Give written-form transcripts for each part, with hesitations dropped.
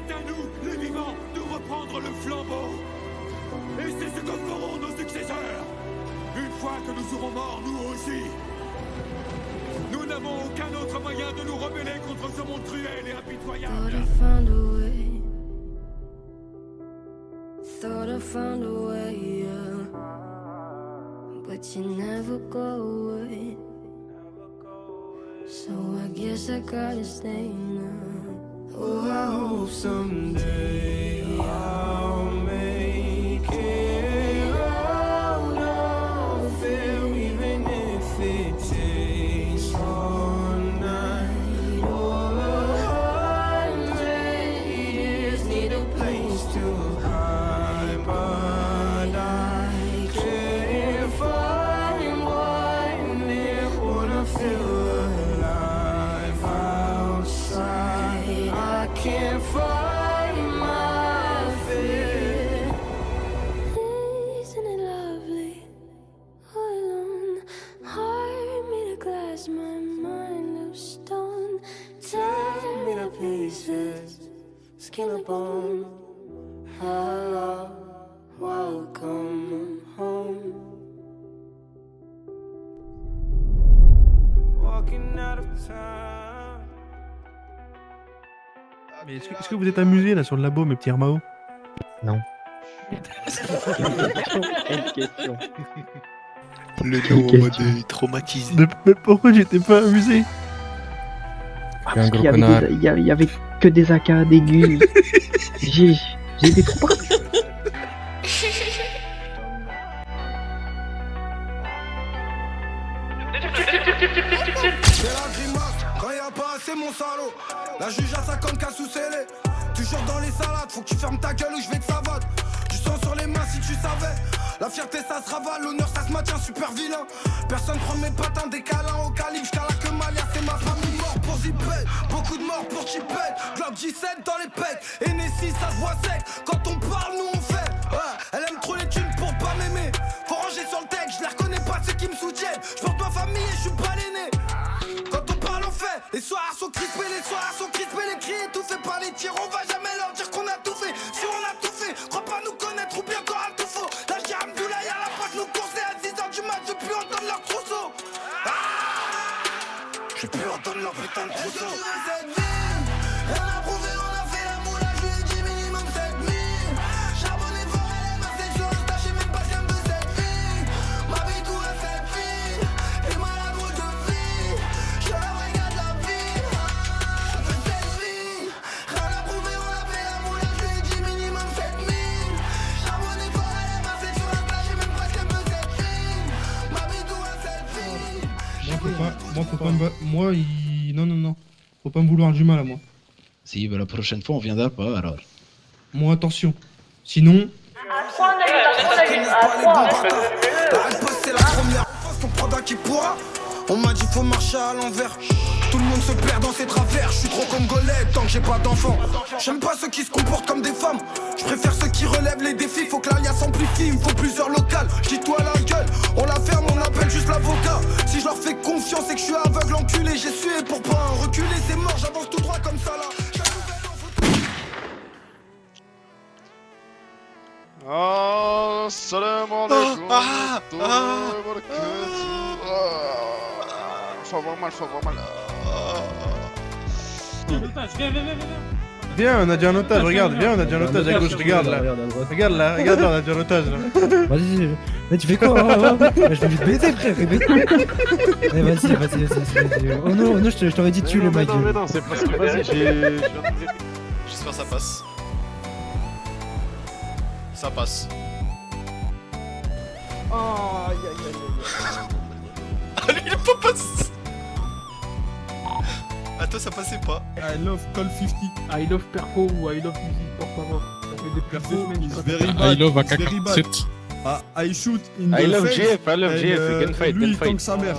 C'est à nous, les vivants, de reprendre le flambeau. Et c'est ce que feront nos successeurs. Une fois que nous serons morts, nous aussi. Nous n'avons aucun autre moyen de nous rebeller contre ce monde cruel et impitoyable. Thought I found a way, yeah. But you never go away. So I guess I gotta stay now. Oh, I hope someday I'll make it out of here, even if it takes all night or 100 years. Need a place to hide, but I can't find one near when I feel alive outside. I can't find my fear. Isn't it lovely? All alone, heart made of glass, my mind of stone. Tear me to pieces, skin and bone. Hello, welcome home. Walking out of time. Mais est-ce que vous êtes amusés là sur le labo, mes petits Hermao? Non. Quelle question. Le dos en mode traumatisé. Mais pourquoi j'étais pas amusé? Un gros Il connard. y avait que des AK, des gus. J'ai été trop parti. C'est la grimace, quand y'a pas assez mon salaud. La juge à 50K sous scellé. Toujours dans les salades, faut que tu fermes ta gueule ou je vais te savate. Du sang sur les mains si tu savais. La fierté ça se ravale, l'honneur ça se maintient super vilain. Personne prend mes patins, des câlins au calibre, j'cala que Malia, c'est ma famille. Mort pour Zipette, beaucoup de morts pour Chipette. Glock 17 dans les pecs, et Nessie ça se voit sec. Quand on parle, nous on fait. Ouais, elle aime trop les thunes pour pas m'aimer. Faut ranger sur le texte, je les reconnais pas ceux qui me soutiennent. J'porte ma famille et je suis pas l'aîné. Quand on parle, on fait. Les soirs sont crispés, les cris étouffés par les tirs. On va jamais leur dire qu'on a tout fait. Si on a tout fait, crois pas nous connaître ou bien qu'aura tout faux. Là, j'ai Hamdoulaye à la poche, nous courser à 6h du mat, je plus entendre leur trousseau. J'ai plus entendre leur putain de trousseau. Rien à prouver, on a fait la moula, je lui ai dit minimum 7000. Charbonné fort, elle est massée sur Insta, j'sais même pas si elle me veut cette fille. Ma vie tout à cette fille, et malade moi de vie. J'suis la vraie gars de la ville, je fais cette vie. Rien à prouver, on a fait la moula, je lui ai dit minimum 7000. Charbonné fort, elle est massée sur Insta, j'sais même pas si elle me veut cette fille. Ma vie tout à cette fille. Non. Faut pas me vouloir du mal à moi. Si, bah la prochaine fois on viendra pas alors. Moi, attention. Sinon, La réponse c'est la première fois qu'on prendra qui pourra. On m'a dit faut marcher à l'envers. Tout le monde se perd dans ses travers. Je suis trop congolais tant que j'ai pas d'enfant. J'aime pas ceux qui se comportent comme des femmes. Je préfère ceux qui relèvent les défis. Faut que l'alliance s'amplifie, il me faut plusieurs locales. J'dis toi la gueule, on la ferme, on appelle juste l'avocat. Si je leur fais confiance c'est que je suis aveugle enculé. J'ai sué pour pas en reculer, c'est mort, j'avance tout droit comme ça là. Assalamu alaikum. Faut avoir mal. viens, on a déjà un otage, regarde, viens, on a déjà un otage à gauche, regarde là. Regarde là, on a déjà un otage là. Vas-y, mais tu fais quoi? Je vais juste baiser, frère. Eh, vas-y. Oh non, je t'aurais dit tue le ma gueule. Non, c'est parce que vas-y, J'espère que ça passe. Ça passe. Oh, aïe. Ah, lui, il a pas passé. Ah, toi, ça passait pas. I love Call 50. I love Perfo ou I love music, por favor. Ça fait des Perfo, semaines, it's very bad. I love it's very bad. AK-47. I shoot in I the love face. GF, I love and, GF, gunfight, lui, il gunfight. tank sa mère.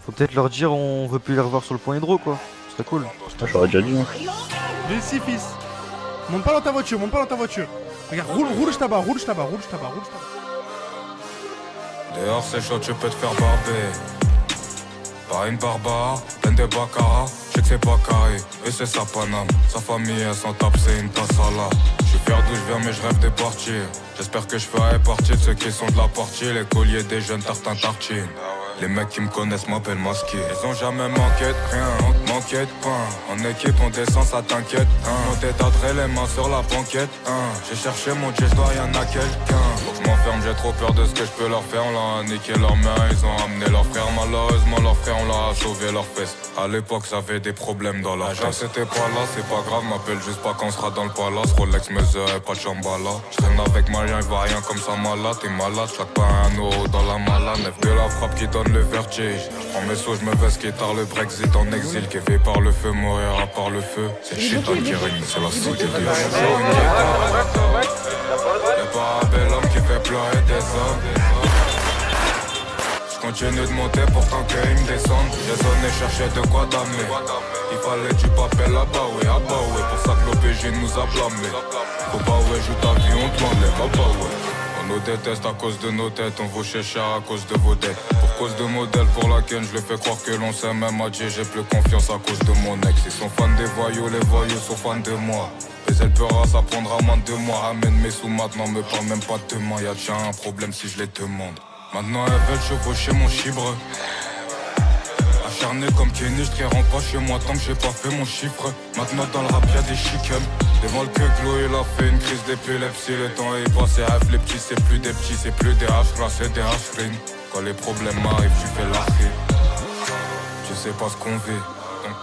Faut peut-être leur dire on veut plus les revoir sur le point hydro quoi. Ce serait cool. J'aurais déjà dit. Les six fils. Monte pas dans ta voiture, Regarde, roule je tabac. Dehors c'est chaud, tu peux te faire barber. Pas une barbare, pleine de baccarat. Je sais que c'est pas carré, et c'est sa Paname. Sa famille elle s'en tape, c'est une tasse à la. Je suis fier d'où je viens mais je rêve de partir. J'espère que je ferai partie de ceux qui sont de la partie. Les colliers des jeunes tartins tartines. Les mecs qui me connaissent m'appellent masqué. Ils ont jamais manqué de rien, manqué de pain. En équipe on descend, ça t'inquiète hein. On t'étendrait les mains sur la banquette hein. J'ai cherché mon Dieu, j'dois y'en a quelqu'un. Faut que je m'enferme, j'ai trop peur de ce que je peux leur faire. On l'a niqué leur main, ils ont amené leur frère. Malheureusement leur frère, on l'a sauvé leurs fesses. À l'époque j'avais des problèmes dans la tête. C'était pas là, c'est pas grave, m'appelle juste pas quand on sera dans le palace. Rolex mesure et pas de chambala. J'traîne avec Malien, il va rien comme ça malade. T'es malade, j'claque pas un euro dans la malade. Nef de la frappe qui donne le vertige. En mes sauts, je me veste qui tard le Brexit en exil. Qui fait par le feu, mourir à part le feu. C'est le shaitan qui règne, c'est la cité de la Y'a pas un bel homme qui fait pleurer des hommes. Je continue de monter pourtant qu'ils me descendent. J'ai sonné chercher de quoi t'amener. Il fallait du papier là-bas, oui, ah bah ouais. Pour ça que l'OPG nous a blâmé. Faut pas ouais, joue ta vie, on te l'enlève, ah bah ouais. On nous déteste à cause de nos têtes, on vous cherche à cause de vos dettes. Pour cause de modèle pour laquelle je les fais croire que l'on s'aime. Même à Dieu j'ai plus confiance à cause de mon ex. Ils sont fans des voyous, les voyous sont fans de moi. Mais elle peur, ça prendra moins de 2 mois. Ramène mes sous maintenant, me parle même pas de demain. Y'a déjà un problème si je les demande. Maintenant elles veulent chevaucher mon chibre. Acharné comme Kenny, je rentre pas chez moi tant que j'ai pas fait mon chiffre. Maintenant dans le rap y'a des chickums. Devant le queuglo il a fait une crise d'épilepsie. Le temps est passé, rêve les petits, c'est plus des petits, c'est plus des H-là, c'est des H-ring. Quand les problèmes arrivent, tu fais l'arrêt. Tu sais pas ce qu'on vit.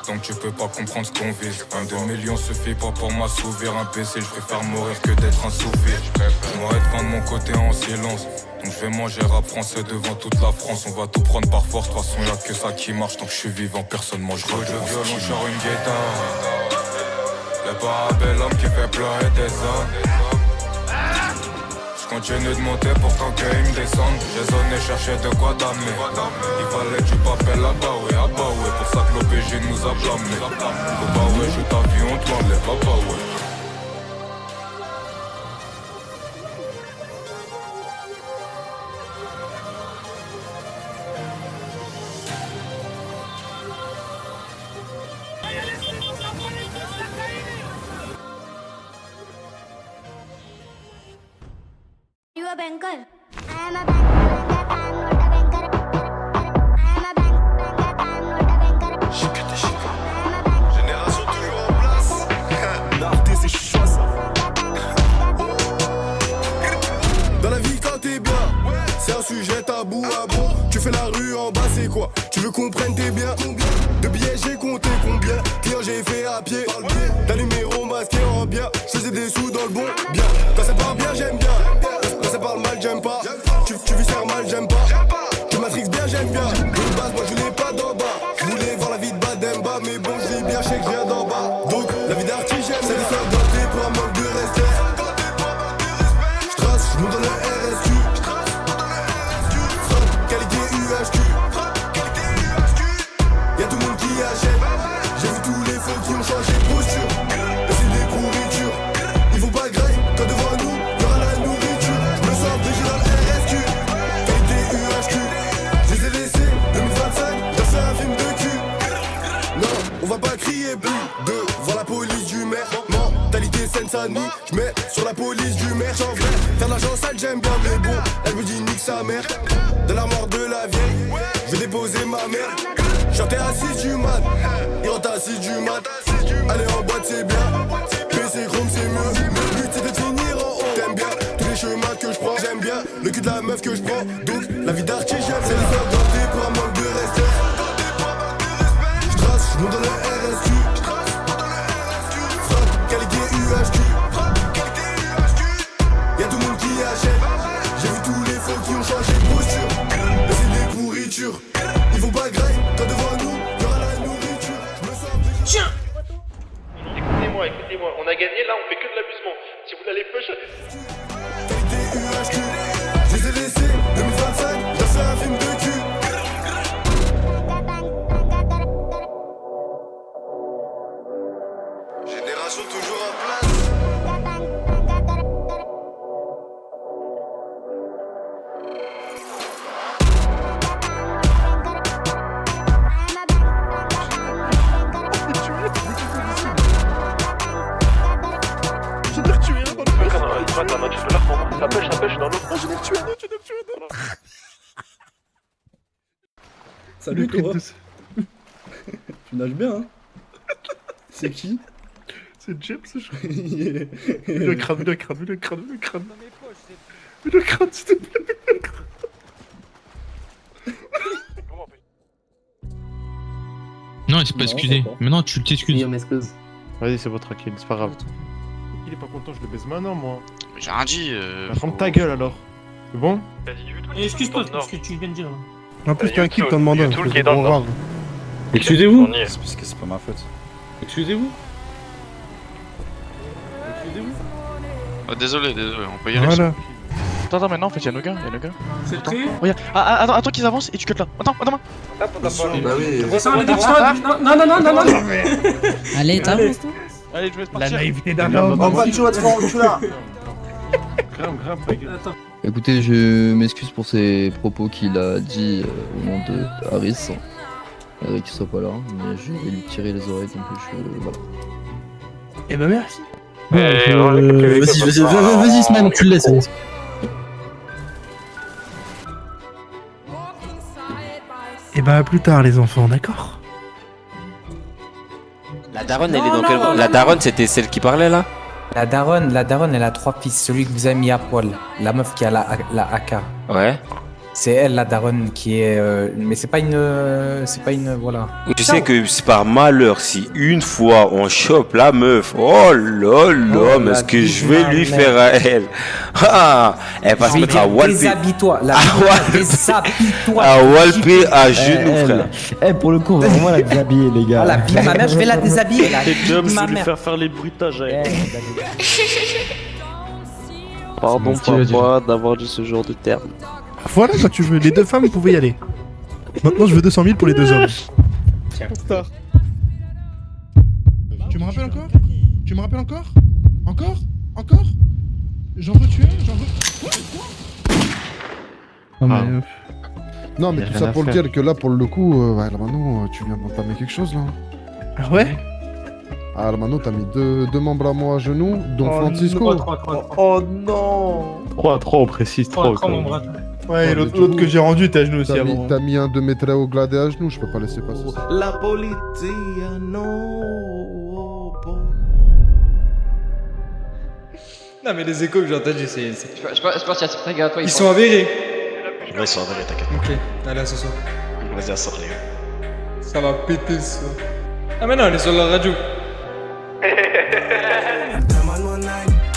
Donc tu peux pas comprendre ce qu'on vise. 1-2 millions suffit pas pour m'assouvir. Imbécile, je préfère mourir que d'être insouvi. Je m'aurais de fin de mon côté en silence. Donc je vais manger rap français devant toute la France. On va tout prendre par force, de toute façon y'a que ça qui marche. Tant que je suis vivant, personne mange rap. Le violon, j'sors une guitare. Y'a pas un bel homme qui fait pleurer des hommes. Je continue de monter pourtant qu'ils me descendent. J'ai sonné chercher de quoi t'amener. Il fallait du papier là-bas, oui, ah bah ouais. Pour ça que l'OPG nous a blâmé. Faut pas ouais, joue ta vie, on te l'enlève, ah bah ouais. You a banker? I am a banker, I'm not a banker. I am a banker, I'm not a banker. Génération toujours en place. L'artiste c'est chaud ça. Dans la vie quand t'es bien, c'est un sujet tabou à bon. Tu fais la rue en bas c'est quoi? Tu veux qu'on prenne tes biens? De billets j'ai compté combien? Clients j'ai fait à pied. D'un numéro masqué en bien. Je faisais des sous dans le bon bien. Quand ça part bien j'aime bien. Quand ça parle mal j'aime pas. Tu vis faire mal j'aime pas. Tu matrixes bien j'aime bien. De base moi je voulais pas d'en bas. Je voulais voir la vie de Bademba. Mais bon je vis bien je sais que je viens d'en bas. Donc la vie d'artiste j'aime. C'est des soeurs gâtées pour un manque de respect. J'trace, j'monte dans le RSQ. Qualité UHQ. Y'a tout le monde qui achète. J'ai vu tous les faux qui ont changé de posture. Et c'est des pourritures. Ils vont pas grailler quand devant nous y'aura la nourriture. J'me sens obligé dans le RSQ. Qualité UHQ. Je les ai laissés 2025. J'ai fait un film de cul. Non, on va pas crier plus devant la police du maire. Mentalité Seine-Saint-Denis. J'mets sur la police du maire. J'en vrai, faire de l'argent sale j'aime bien. Mais bon, elle me dit nique sa mère. De la mort de la vieille, je vais déposer ma mère. Chanter à 6 du mat, il rentre à 6 du mat. Aller en boîte c'est bien, PC chrome c'est mieux. Le but c'est de finir en haut. T'aimes bien tous les chemins que je prends. J'aime bien le cul de la meuf que je prends. Donc la vie d'artiste j'aime. C'est les faire gâter pour un manque de respect. J'trace, j'monte dans le RSQ. Frappe, qualité UHQ. Y'a tout le monde qui achète. J'ai vu tous les faux qui ont changé de posture. Mais c'est des pourritures. Ils vont pas grailler quand devant nous y'aura la nourriture. Tiens. Écoutez-moi, on a gagné là, on fait que de l'abusement. Si vous n'allez push, Qualité UHQ. Je les ai laissés 2025. J'ai fait un film de cul. Génération toujours en place. I vois, t'as un autre, tu peux la reprendre. Ça pêche, je suis dans l'eau. Oh, je l'ai tué un autre, je l'ai tué un autre. Salut toi. Tu nages bien, hein. C'est qui? C'est James, je crois. Le crâne, le crâne, le crâne, le crâne. Le crâne, s'il te plaît. Non, il s'est pas excusé. Maintenant, tu t'excuses. Vas-y, c'est bon, tranquille, c'est pas grave. Il est pas content, je le baise maintenant, moi. J'ai rien dit. Ferme ta gueule alors. C'est bon? Excuse-toi, ce que tu viens de dire. En plus, t'as un kill, t'en demandes un. tout le qui est dans le nord. Excusez-vous. On y est. C'est parce que c'est pas ma faute. Excusez-vous. Ah, désolé, on peut y aller. Voilà. Attends, maintenant en fait, y'a nos gars, C'est prêt? Regarde, attends qu'ils avancent et tu cut là. Attends. Bah oui. Descends, les descends. Non. Allez, t'as Allez, je vais La partir. naïveté d'un homme. Grave, ta gueule. Écoutez, je m'excuse pour ces propos qu'il a dit au nom de Harris. Qu'il soit pas là, mais je vais lui tirer les oreilles donc voilà. Eh ben merci. Vas-y, Sman, tu le laisses. Eh ben à plus tard les enfants, d'accord? La daronne, elle est dans quel... La daronne, c'était celle qui parlait là? La daronne, elle a 3 fils. Celui que vous avez mis à poil, la meuf qui a la AK. Ouais. C'est elle, la daronne, qui est. Mais c'est pas une. Voilà. Tu sais que c'est par malheur si une fois on chope la meuf, oh là là, mais ce que je vais lui faire à elle. Ah, elle va se mettre à walper. Déshabille-toi. Déshabille-toi. À walper à genoux, frère. Eh, pour le coup, vraiment la déshabiller, les gars. Ah, la bille, ma mère, je vais la déshabiller. La Et James, bille, ma je vais lui mère. faire les bruitages à elle. Pardon, papa, d'avoir dit ce genre de terme. Voilà, quand tu veux. Les deux femmes, vous pouvez y aller. Maintenant, je veux 200 000 pour les deux hommes. Tu me rappelles encore? Tu me rappelles encore? Encore? Encore? J'en veux tuer? J'en veux... Non, mais Y a tout rien ça à pour le faire. dire que là, pour le coup, là maintenant, tu viens d'entamer quelque chose là. Ah ouais? Ah, là maintenant, t'as mis deux membres à moi à genoux, dont Francisco. Oh non! 3, on précise 3. Ouais, et mais l'autre du coup, que j'ai rendu était à genoux aussi avant. T'as mis un de mes traits au gladé à genoux, je peux pas laisser passer ça. La politia, non. Non, mais les échos que j'ai entendus, c'est. Je pense qu'il y a certains gars, toi, Ils sont avérés. Ouais, ils sont avérés, t'inquiète. Ok, allez, à ce soir. Vas-y, à sort les gars. Ça va péter ça. Ah, mais non, elle est sur la radio. Elle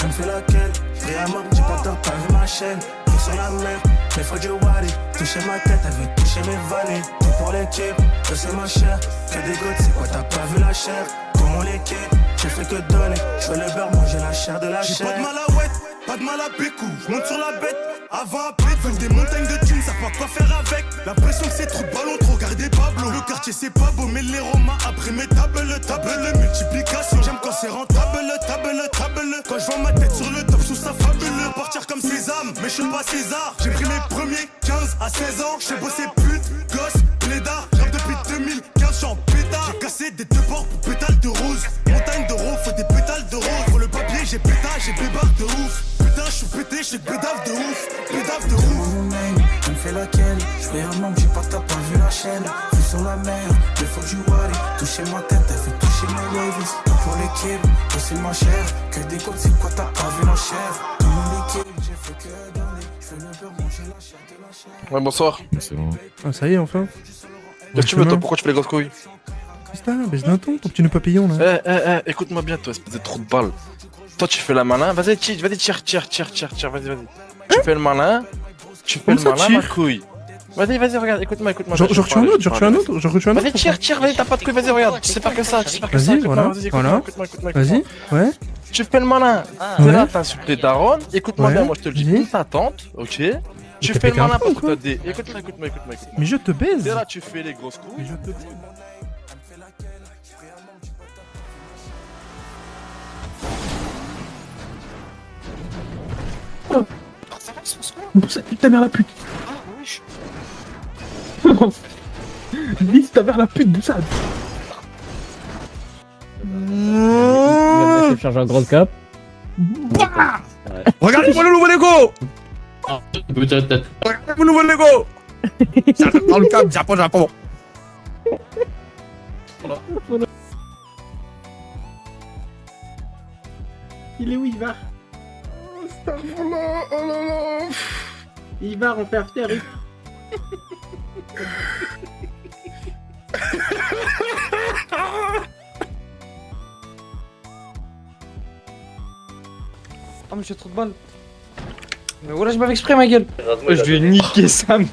me fait laquelle? Vraiment, j'ai pas tort, pas vu ma chaîne. T'es sur la mer, mais faut du wari. Toucher ma tête, elle veut toucher mes vanilles. Tout pour l'équipe, que c'est ma chair. Que des gouttes, c'est quoi, t'as pas vu la chair? Tout mon équipe, j'ai fait que donner. Je veux le beurre, manger la chair de la chair. J'ai pas de mal à ouette, pas de mal à pécou. Je monte sur la bête, avant à pète. Veulent des montagnes de thunes, savent pas quoi faire avec. L'impression que c'est trop de ballons, trop garder Pablo. Le quartier c'est pas beau, mais les Romains après mes tables, multiplication. J'aime quand c'est rentable, table. Quand je vois ma tête sur le top, je trouve ça fabuleux. Partir comme Sésame, mais je suis pas César. J'ai pris mes premiers 15 à 16 ans. J'ai bossé pute, gosse, plédard. J'rappe depuis 2015, j'suis en pétard. J'ai cassé des deux bords pour pétales de rose. Montagne de rose, faut des pétales de rose. Pour le papier, j'ai pétard, j'ai bébarre de ouf. Putain, je suis pété, j'ai bédave de ouf. Bédave de ouf. Tu me fais laquelle? Je fais un membre, j'ai pas t'as pas vu la chaîne. Vu sur la mer, mais faut du wari. Toucher ma tête, elle fait toucher mes waves. Pour l'équipe, c'est ma chair. Que des côtes, c'est quoi t'as pas vu la chair? Tout mon équipe, j'ai fait que donner. Je fais le beurre, manger la chair de la chair. Ouais, bonsoir. Ah, ça y est, enfin. Qu'est-ce que tu veux, toi? Pourquoi tu fais les grosses couilles? Putain, baisse d'un ton petit nœud papillon là. Écoute-moi bien, toi, espèce de trou de balle. Toi, tu fais la malin. Vas-y, tire, vas-y. Tu fais le malin. Tu fais le malin, ma couille. Vas-y, regarde, écoute-moi. J'en retue un autre. Vas-y, tire, vas-y, t'as pas de couilles, vas-y, regarde. Tu sais pas que ça, Vas-y, voilà. Vas-y, ouais. Tu fais le malin. T'es là, t'insultes les darons. Écoute-moi bien, moi, je te le dis, Vas-y. pour ta tante, ok? Tu t'as fais le pété un malin plomb, parce que t'as des. Écoute-moi. Mais je te baise. T'es là, tu fais les grosses couilles. Mais je te baise. Ta mère la pute. Lise ta mère la pute, Boussade. Je charge un grand cap. Bah regardez-moi le nouveau Lego. Regardez mon nouveau Lego. Dans le cap, Japon. Il est où il va? Oh là là. Il va en faire taire. Oh mais j'ai trop de balles. Mais voilà, je m'avais exprès ma gueule. Je vais niquer Sam.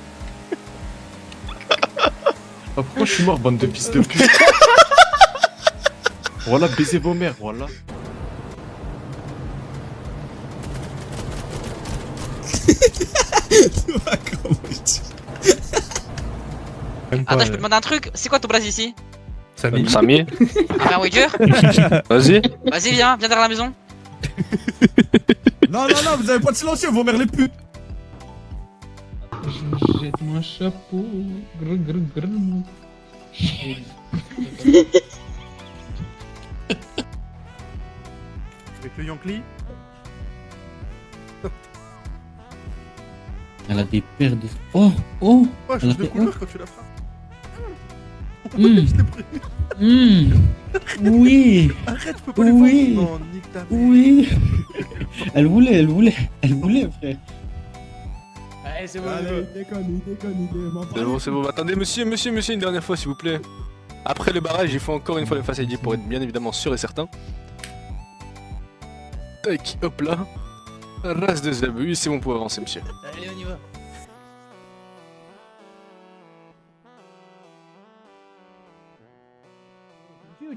Pourquoi je suis mort, bande de fils de pute? Voilà, baisez vos mères, voilà. Attends, je peux te demander un truc? C'est quoi ton blaze ici? Samy. Samy. Un Wager? Vas-y. Vas-y, viens derrière la maison. Non, vous avez pas de silencieux, vos mères les putes. Jette mon chapeau. Grrr. Avec le Yankee. Elle a des paires de... Oh. Ouais, Elle a change de fait couleur quand tu la frappes. Oui. Arrête, tu peux pas les faire. Non, nique ta mère. Oui. Elle voulait, frère. Allez, c'est bon. Allez, déconne. C'est bon. Attendez, monsieur, une dernière fois, s'il vous plaît. Après le barrage, il faut encore une fois le face ID pour être bien évidemment sûr et certain. Tac, hop là. Race de Zabu, c'est bon pour avancer, monsieur. Allez, on y va.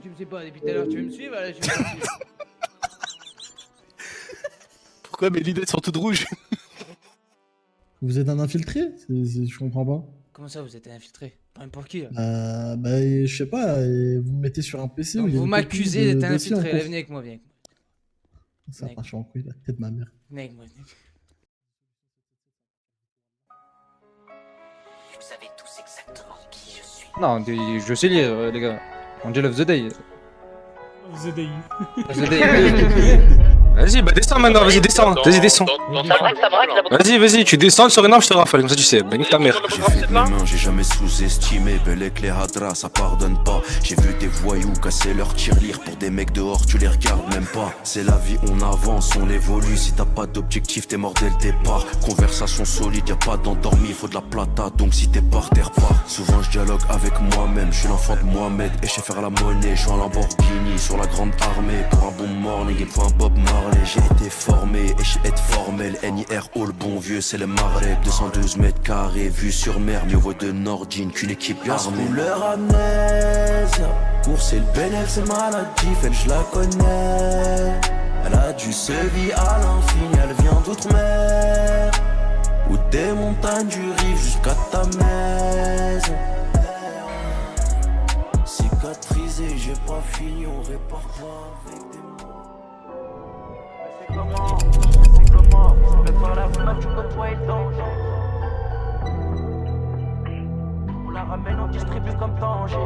Tu me sais pas depuis tout à l'heure, tu veux me suivre? Allez, je vais me suivre. Pourquoi mes lunettes sont toutes rouges? Vous êtes un infiltré? Je comprends pas. Comment ça, vous êtes infiltré? Prends pour qui là? Bah, je sais pas, vous me mettez sur un PC. Donc, où il y a vous une m'accusez copie de d'être dossier en infiltré. cours. Allez, venez avec moi, Ça marche en couille, la tête de ma mère. Venez avec moi. Vous savez tous exactement qui je suis. Non, je sais lire les gars. Angel of the Day. The Day. The Day. Vas-y, bah descends maintenant, vas-y descends. Vas-y, tu descends sur une arme, je te rafale, comme ça tu sais. Bah nique ta mère. J'ai fait de mes mains, j'ai jamais sous-estimé. Bel éclair Hadra, ça pardonne pas. J'ai vu des voyous casser leur tirelire. Pour des mecs dehors, tu les regardes même pas. C'est la vie, on avance, on évolue. Si t'as pas d'objectif, t'es mort dès le départ. Conversation solide, y'a pas d'endormi, faut de la plata. Donc si t'es par terre, pas. Souvent je dialogue avec moi-même. Je suis l'enfant de Mohamed et je sais faire la monnaie. Je suis en Lamborghini sur la grande armée. Pour un bon morning, il me faut un Bob Marley. J'ai été formé et je être formel. NIRO, le bon vieux, c'est le Maghreb. 212 mètres carrés, vue sur mer. Mieux vaut de Nordine qu'une équipe armée. Couleur amnésia. Course et le bénéfice, c'est maladie. Elle, je la connais. Elle a du sévi à l'infini. Elle vient d'outre-mer. Ou des montagnes du Rif jusqu'à ta maison. Cicatrisé, j'ai pas fini. On répare pas avec des mots. C'est comment, je vais faire la rue, tu côtoies le danger. On la ramène, on distribue comme danger.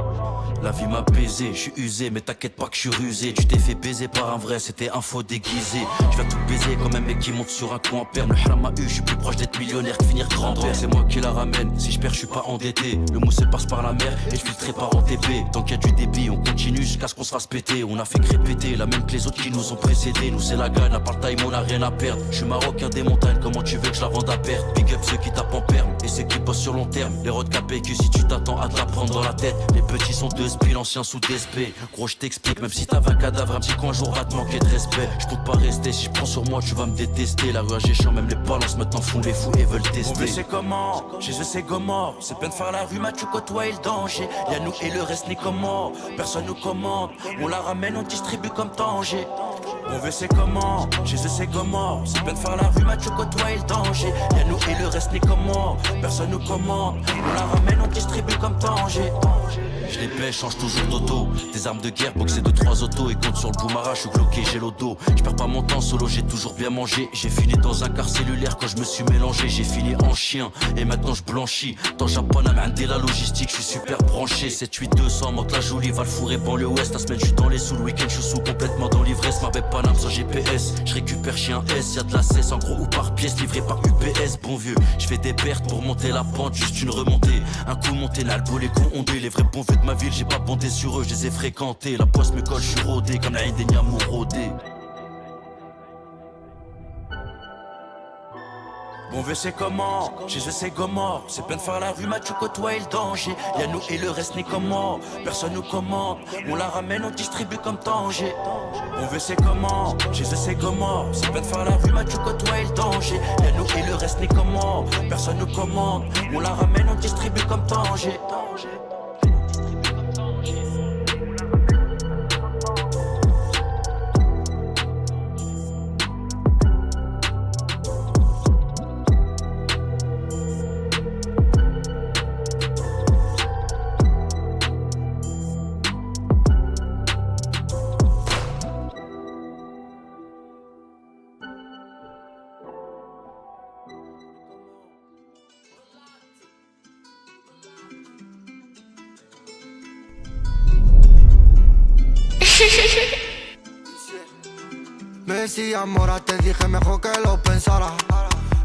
La vie m'a baisé, je suis usé, mais t'inquiète pas que je suis rusé. Tu t'es fait baiser par un vrai, c'était un faux déguisé. Je viens tout baiser comme un mec qui monte sur un coup en perme. Le haram a eu, je suis plus proche d'être millionnaire que finir grand-père. C'est moi qui la ramène, si je perds, je suis pas endetté. Le mousse passe par la mer et je filtrerai par OTP. Tant qu'il y a du débit, on continue jusqu'à ce qu'on se fasse péter. On a fait crépéter, la même que les autres qui nous ont précédés. Nous c'est la gagne, à part le time, on a rien à perdre. Je suis marocain des montagnes, comment tu veux que je la vende à perte? Big up ceux qui tapent en perme et ceux qui bossent sur long terme. Les rods capés que si tu t'attends à te la prendre dans la tête. Les petits sont deux spies, l'ancien sous DSP. Gros je t'explique, même si t'avais un cadavre, un petit coin, un jour va te manquer de respect. Je compte pas rester, si je prends sur moi tu vas me détester. La rue à Géchant, même les balances maintenant font les fous et veulent tester. On veut c'est comment, chez eux c'est Gomorre. C'est plein de faire la rue, mais tu côtoies le danger. Y'a nous et le reste n'est comment, personne nous commande. On la ramène, on distribue comme Tanger. On veut c'est comment, chez eux c'est Gomorre. C'est plein de faire la rue, mais tu côtoies le danger. Y'a nous et le reste n'est comment, personne nous commande. On la ramène, on distribue comme Tanger. Je les pêche, change toujours d'auto. Des armes de guerre, boxer de 3 autos. Et compte sur le boumara, je suis bloqué, j'ai l'auto. Je perds pas mon temps solo, j'ai toujours bien mangé. J'ai fini dans un quart cellulaire quand je me suis mélangé. J'ai fini en chien et maintenant je blanchis. Dans Japon, à la logistique, je suis super branché. 7-8-200, monte la jolie, va le fourrer banlieue ouest. La semaine, je suis dans les sous, le week-end, je suis sous complètement dans l'ivresse. Ma bête Paname sans GPS, je récupère chez un S. Y'a de la cesse en gros ou par pièce, livré par UPS. Bon vieux, je fais des pertes pour monter la pente, juste une remontée. Un coup monté, l'albo, les cons ondés. Les vrais bons vieux de ma ville, j'ai pas bondé sur eux, je les ai fréquentés. La poisse me colle, je suis rodé comme la des Niamou rodé. Bon vieux c'est comment, chez eux c'est Gomorre. C'est plein de faire la rue, tu côtoies le danger. Y'a nous et le reste n'est comment, personne nous commande. On la ramène, on distribue comme Tanger. Bon vieux c'est comment, chez eux c'est Gomorre. C'est plein de faire la rue, tu côtoies le danger. Y'a nous et le reste n'est comment, personne nous commande. On la ramène, on distribue comme Tanger. Me decía mora, te dije mejor que lo pensara.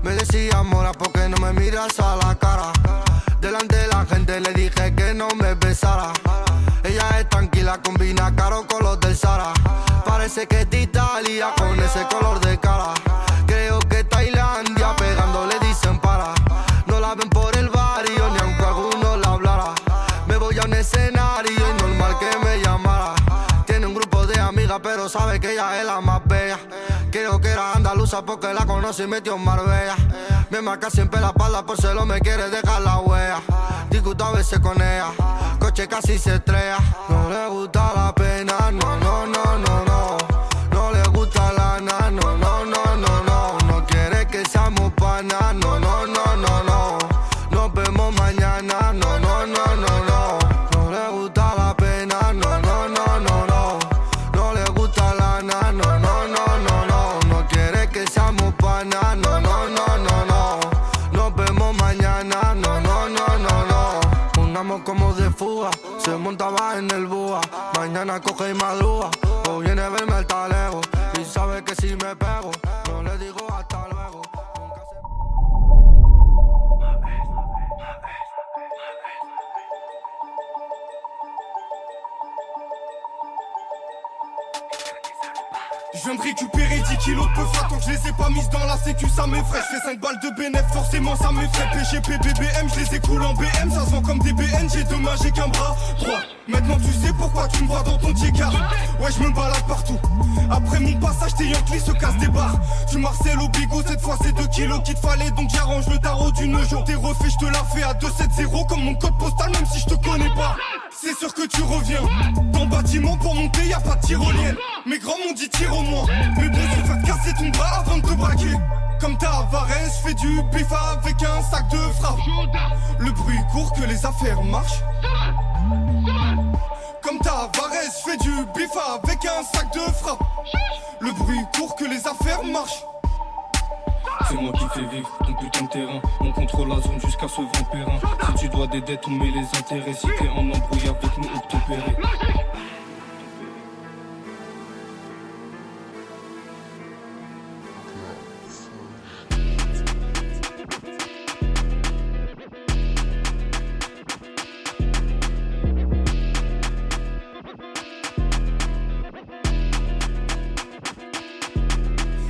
Me decía mora porque no me miras a la cara. Delante de la gente le dije que no me besara. Ella es tranquila, combina caro con los del Zara. Parece que es de Italia con ese color de cara. Creo que Tailandia pegando le dicen para. No la ven por el barrio ni aunque alguno la hablara. Me voy a un escenario y normal que me llamara. Tiene un grupo de amigas pero sabe que ella es la más bella. Creo que era andaluza porque la conoce y metió en Marbella. Me marca siempre la espalda por celo me quiere dejar la huella. Discuto a veces con ella, coche casi se estrella. No le gusta la pena, no, no, no, no, no. No le gusta la nana, no, no, no, no, no. No quiere que seamos panas, no, no, no, no, no. Nos vemos mañana, no, no, no, no, no. No le gusta la pena, no, no, no, no, no. No le gusta la nana, no, no, no, no, no. No quiere que seamos panas, no, no, no, no, no. Nos vemos mañana, no, no, no, no, no. Andamos como de fuga, se montaba en el búa. Mañana coge y madruga, o viene a verme al talego. Y sabe que si me pego, no le digo hasta luego. Je viens de récupérer 10 kilos de peufra. Tant que je les ai pas mises dans la sécu ça m'effraie. Je fais 5 balles de bénéf, forcément ça m'effraie. PGP, BBM, je les écoule en BM. Ça se vend comme des BN, j'ai dommage, j'ai qu'un bras droit. Maintenant tu sais pourquoi tu me vois dans ton tiécar. Ouais je me balade partout. Après mon passage tes Yankees se cassent des barres. Tu Marcel au bigot, cette fois c'est 2 kilos qu'il te fallait. Donc j'arrange le tarot du jour. T'es refait, je te la fais à 270 comme mon code postal même si je te connais pas. C'est sûr que tu reviens. Ton bâtiment pour monter y'a pas de tyrolienne. Mes grands m'ont dit tire au moins. Mais bon tu vas te casser ton bras avant de te braquer. Comme ta Varenne, je fais du bif avec un sac de frappe. Le bruit court que les affaires marchent. Comme ta Varenne, je fais du bif avec un sac de frappe. Le bruit court que les affaires marchent. C'est moi qui fais vivre ton putain de terrain. On contrôle la zone jusqu'à ce vent périn. Si tu dois des dettes, on met les intérêts. Si t'es en embrouille avec nous, obtempérer.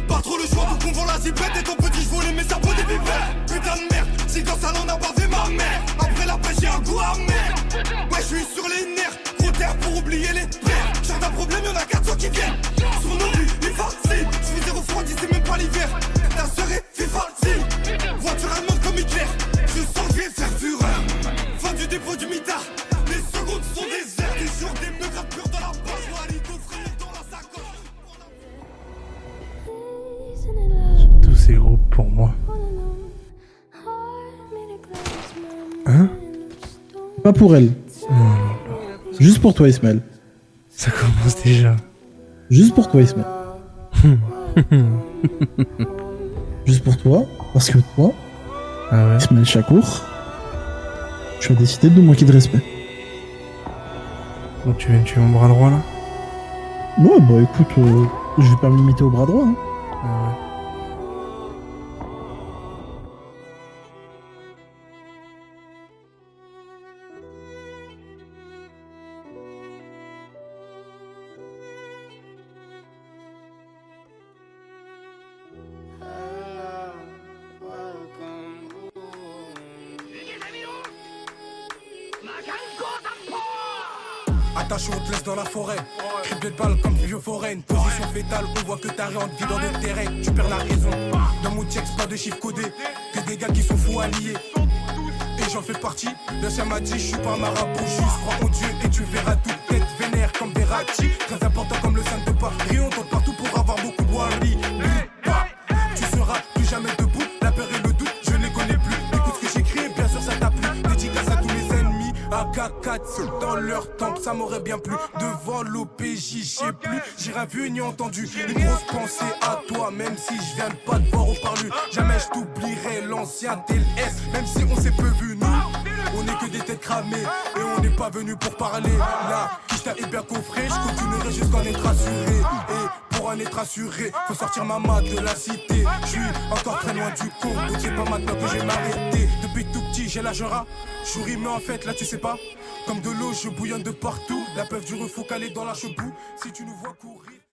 Pas trop le choix donc on vend la zipette. Et ton petit je volais mes cerveaux des pipères. Putain de merde, si quand ça l'en a bavé ma mère. Après la pêche j'ai un goût amer. Ouais je suis sur les nerfs, gros terre pour oublier les pères. J'ai d'un problème y'en a 400 qui viennent. Sur nos rues, les facile. Je faisais refroidi c'est même pas l'hiver. Ta sœur est fait facile. Voiture allemande comme Hitler. Je sens que je vais faire fureur. Fin du dépôt du mitard. Les secondes sont des heures. Des jours des meufs purs dans la poche. Moi les coffrets dans la sacoche. Tous ces groupes pour moi. Hein? Pas pour elle. Non, non, non. Juste pour toi, Ismaël. Ça commence déjà. Juste pour toi, Ismaël. Juste pour toi, parce que toi, Ah ouais. Ismaël Chakour, tu as décidé de me manquer de respect. Donc tu es mon bras droit là? Ouais, bah écoute, je vais pas me limiter au bras droit. Hein. Ah ouais. Attaché, on te laisse dans la forêt. Criblé de balles comme vieux foraine. Position fétale, on voit que ta rien de vie dans le terrain. Tu perds la raison. Dans mon texte, pas de chiffres codés. Que des gars qui sont fous alliés. Et j'en fais partie. Le chien m'a dit, je suis pas marabout. Juste crois en Dieu et tu verras toute tête vénère comme des ratis. Très important comme le sein de Paris. On tente partout pour avoir beaucoup de wari. Tu seras plus jamais debout. La peur et le doute, je les connais plus. Écoute ce que j'écris, bien sûr ça t'a plu. Dédicace à tous mes ennemis. AK4 dans leur temple, ça m'aurait bien plu. Devant l'OPJ, je sais plus. J'ai rien vu ni entendu. Une grosse pensée à toi, même si je viens de pas te voir au parlu. Jamais je t'oublierai l'ancien TLS, même si on s'est peu vu. Nous, on est que des têtes cramées et on n'est pas venu pour parler. Là, qui est bien coffré, je continuerai jusqu'à en être assuré. Et pour en être assuré, faut sortir ma mat de la cité. Je suis encore très loin du compte, donc c'est pas maintenant que je vais m'arrêter. Depuis tout petit, j'ai l'âge rat. Je suis rimé en fait, là tu sais pas. Comme de l'eau, je bouillonne de partout. La peuf du refou calée dans la chebou. Si tu nous vois courir.